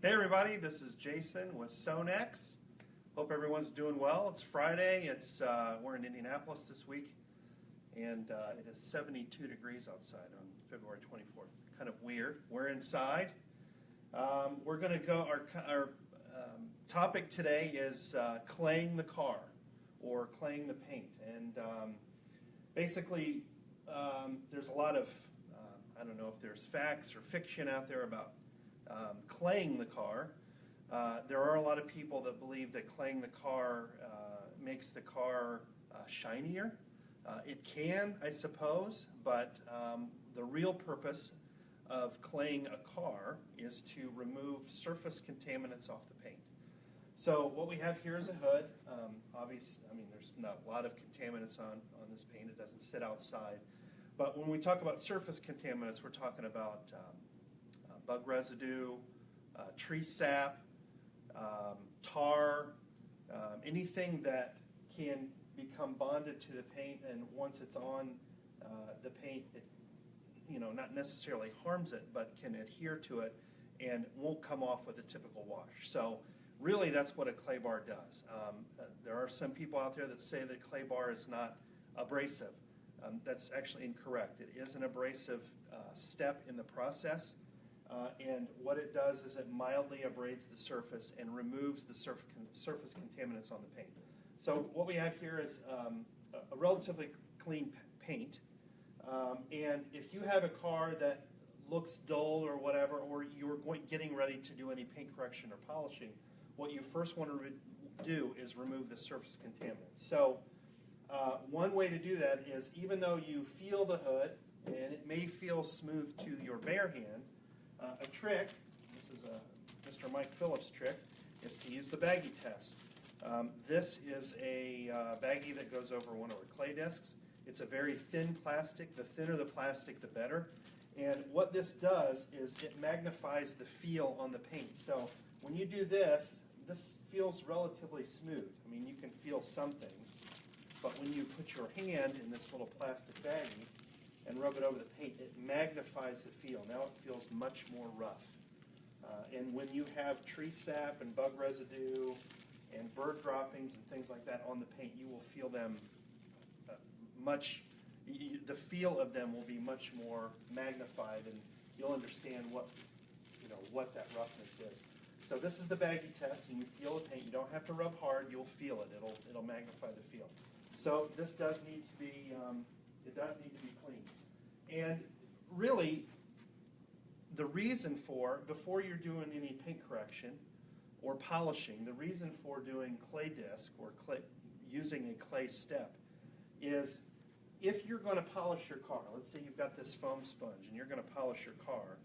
Hey everybody, this is Jason with SONAX. Hope everyone's doing well. It's Friday. We're in Indianapolis this week, and it is 72 degrees outside on February 24th. Kind of weird. We're inside. We're going to go. Our topic today is claying the car or claying the paint, and basically there's a lot of I don't know if there's facts or fiction out there about claying the car. There are a lot of people that believe that claying the car makes the car shinier. It can, I suppose, but the real purpose of claying a car is to remove surface contaminants off the paint. So what we have here is a hood. Obviously, I mean, there's not a lot of contaminants on this paint. It doesn't sit outside. But when we talk about surface contaminants, we're talking about bug residue, tree sap, tar, anything that can become bonded to the paint, and once it's on the paint, it not necessarily harms it, but can adhere to it and won't come off with a typical wash. So really that's what a clay bar does. There are some people out there that say that clay bar is not abrasive. That's actually incorrect. It is an abrasive step in the process. And what it does is it mildly abrades the surface and removes the surface contaminants on the paint. So what we have here is a relatively clean paint. And if you have a car that looks dull or whatever, or you're getting ready to do any paint correction or polishing, what you first want to do is remove the surface contaminants. So one way to do that is, even though you feel the hood and it may feel smooth to your bare hand, a trick, this is a Mr. Mike Phillips trick, is to use the Baggie Test. This is a baggie that goes over one of our clay discs. It's a very thin plastic. The thinner the plastic, the better. And what this does is it magnifies the feel on the paint. So when you do this, this feels relatively smooth. I mean, you can feel some things, but when you put your hand in this little plastic baggie and rub it over the paint, it magnifies the feel. Now it feels much more rough. And when you have tree sap and bug residue and bird droppings and things like that on the paint, you will feel them the feel of them will be much more magnified, and you'll understand what that roughness is. So this is the Baggie Test, and you feel the paint. You don't have to rub hard. You'll feel it. It'll magnify the feel. So this does need to be cleaned. And really, the reason for, before you're doing any paint correction or polishing, the reason for doing clay disc or using a clay step is, if you're going to polish your car, let's say you've got this foam sponge and you're going to polish your car,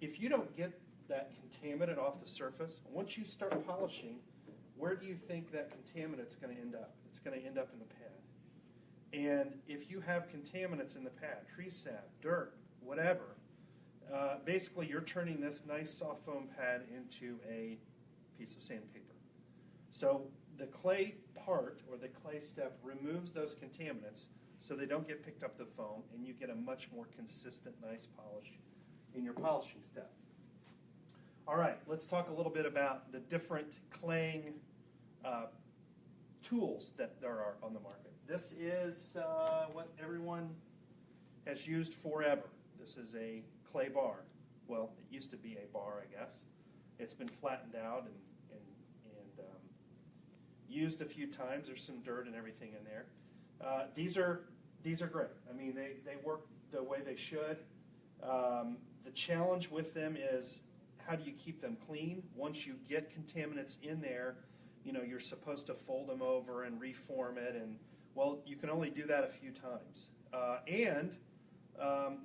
if you don't get that contaminant off the surface, once you start polishing, where do you think that contaminant is going to end up? It's going to end up in the pad. And if you have contaminants in the pad, tree sap, dirt, whatever, basically you're turning this nice soft foam pad into a piece of sandpaper. So the clay part, or the clay step, removes those contaminants so they don't get picked up the foam, and you get a much more consistent, nice polish in your polishing step. All right, let's talk a little bit about the different claying tools that there are on the market. This is what everyone has used forever. This is a clay bar. Well, it used to be a bar, I guess. It's been flattened out and used a few times. There's some dirt and everything in there. These are great. I mean, they work the way they should. The challenge with them is, how do you keep them clean? Once you get contaminants in there, you're supposed to fold them over and reform it, and well, you can only do that a few times.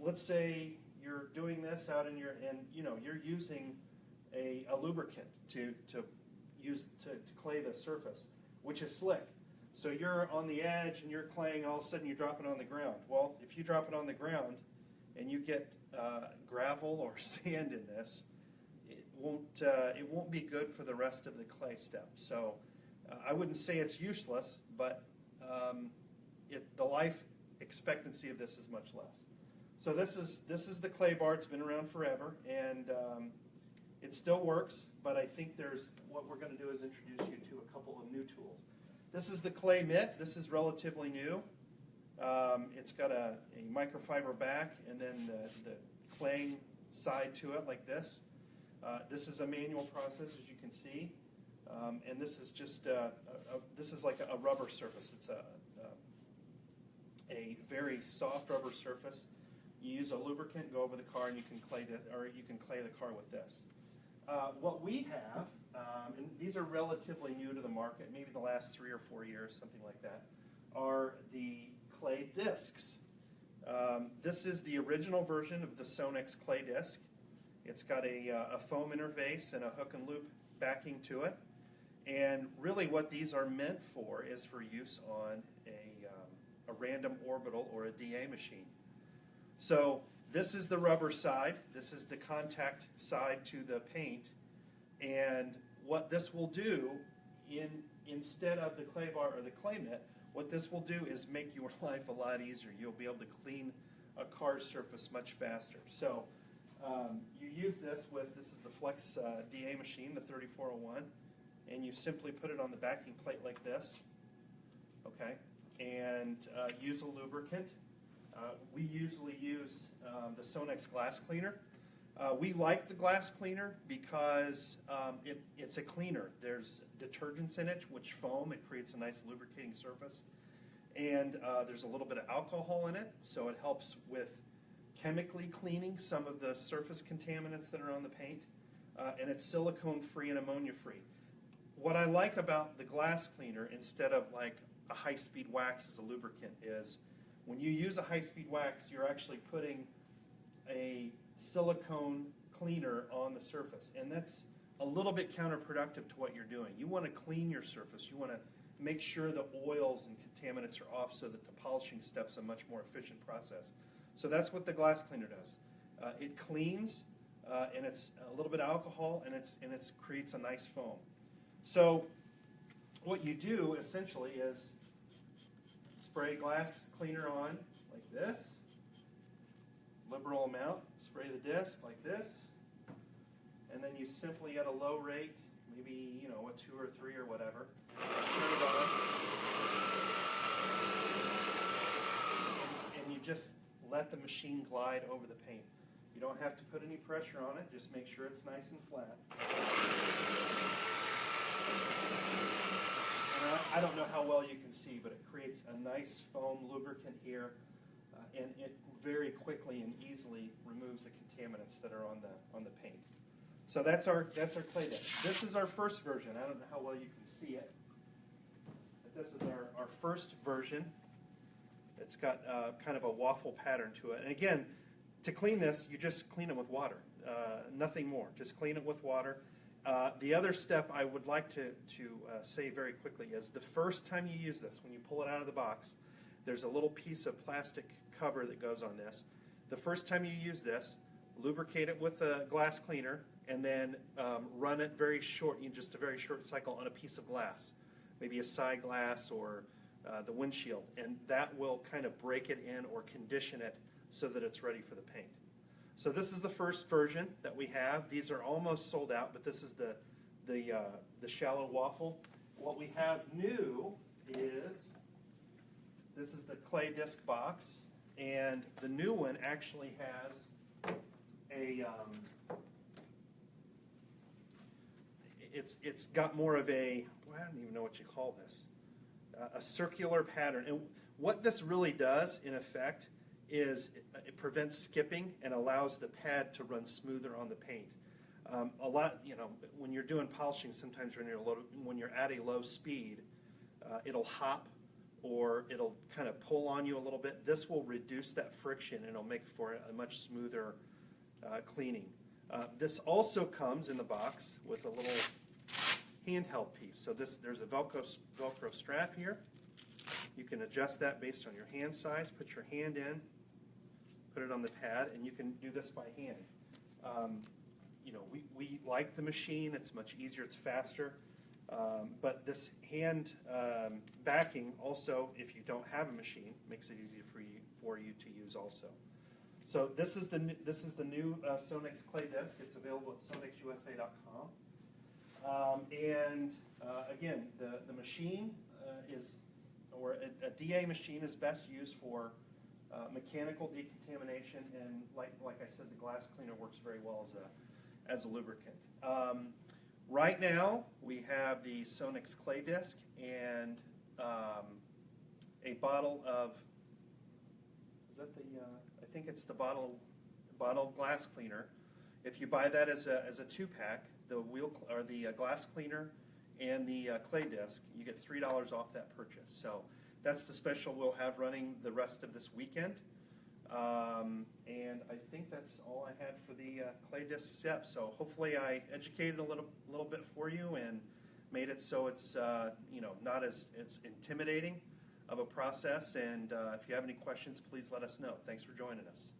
Let's say you're doing this out in you're using a lubricant to clay the surface, which is slick. So you're on the edge and you're claying, all of a sudden you drop it on the ground. Well, if you drop it on the ground and you get gravel or sand in this, it won't be good for the rest of the clay step. So I wouldn't say it's useless, but the life expectancy of this is much less. So this is the clay bar. It's been around forever, and It still works, but I think what we're going to do is introduce you to a couple of new tools. This is the clay mitt. This is relatively new. It's got a microfiber back and then the claying side to it like this. This is a manual process, as you can see, and this is just this is like a rubber surface. It's a very soft rubber surface. You use a lubricant, go over the car, and you can clay the car with this. What we have, and these are relatively new to the market, maybe the last 3 or 4 years, something like that, are the clay discs. This is the original version of the SONAX Clay Disc. It's got a foam interface and a hook and loop backing to it. And really what these are meant for is for use on a random orbital or a DA machine. So this is the rubber side. This is the contact side to the paint. And what this will do, instead of the clay bar or the clay mitt, what this will do is make your life a lot easier. You'll be able to clean a car's surface much faster. So you use this is the Flex DA machine, the 3401, and you simply put it on the backing plate like this, okay, and use a lubricant. We usually use the SONAX glass cleaner. We like the glass cleaner because it's a cleaner. There's detergents in it, which foam. It creates a nice lubricating surface. And there's a little bit of alcohol in it, so it helps with chemically cleaning some of the surface contaminants that are on the paint. And it's silicone-free and ammonia-free. What I like about the glass cleaner, instead of like a high-speed wax as a lubricant, is when you use a high-speed wax, you're actually putting a silicone cleaner on the surface, and that's a little bit counterproductive to what you're doing. You want to clean your surface. You want to make sure the oils and contaminants are off so that the polishing step's a much more efficient process. So that's what the glass cleaner does. It cleans, and it's a little bit of alcohol, and it creates a nice foam. So what you do essentially is spray glass cleaner on like this, liberal amount, spray the disc like this, and then you simply at a low rate, maybe a 2 or 3 or whatever, turn it on, and you just let the machine glide over the paint. You don't have to put any pressure on it, just make sure it's nice and flat. And I don't know how well you can see, but it creates a nice foam lubricant here, and it very quickly and easily removes the contaminants that are on the paint. So that's our clay disc. This is our first version. I don't know how well you can see it, but this is our first version. It's got kind of a waffle pattern to it. And again, to clean this, you just clean it with water, nothing more. Just clean it with water. The other step I would like to say very quickly is the first time you use this, when you pull it out of the box, there's a little piece of plastic cover that goes on this. The first time you use this, lubricate it with a glass cleaner, and then run it very short, just a very short cycle on a piece of glass, maybe a side glass or the windshield, and that will kind of break it in or condition it so that it's ready for the paint. So this is the first version that we have. These are almost sold out, but this is the shallow waffle. What we have new is this is the clay disc box, and the new one actually has a it's got more of a, I don't even know what you call this, a circular pattern. And what this really does, in effect, is it prevents skipping and allows the pad to run smoother on the paint. A lot, when you're doing polishing, sometimes when you're at a low speed, it'll hop or it'll kind of pull on you a little bit. This will reduce that friction and it'll make for a much smoother cleaning. This also comes in the box with a little handheld piece. So there's a Velcro strap here. You can adjust that based on your hand size. Put your hand in, put it on the pad, and you can do this by hand. We like the machine. It's much easier. It's faster. But this hand backing also, if you don't have a machine, makes it easier for you to use also. So this is the new SONAX Clay Disc. It's available at sonaxusa.com. Again, the machine or a DA machine is best used for mechanical decontamination, and like I said, the glass cleaner works very well as a lubricant. Right now, we have the SONAX Clay Disc and a bottle of, I think it's the bottle of glass cleaner. If you buy that as a 2-pack, the glass cleaner and the clay disc, you get $3 off that purchase. So that's the special we'll have running the rest of this weekend. And I think that's all I had for the clay disc step. So hopefully I educated a little bit for you and made it so it's not as intimidating of a process. And if you have any questions, please let us know. Thanks for joining us.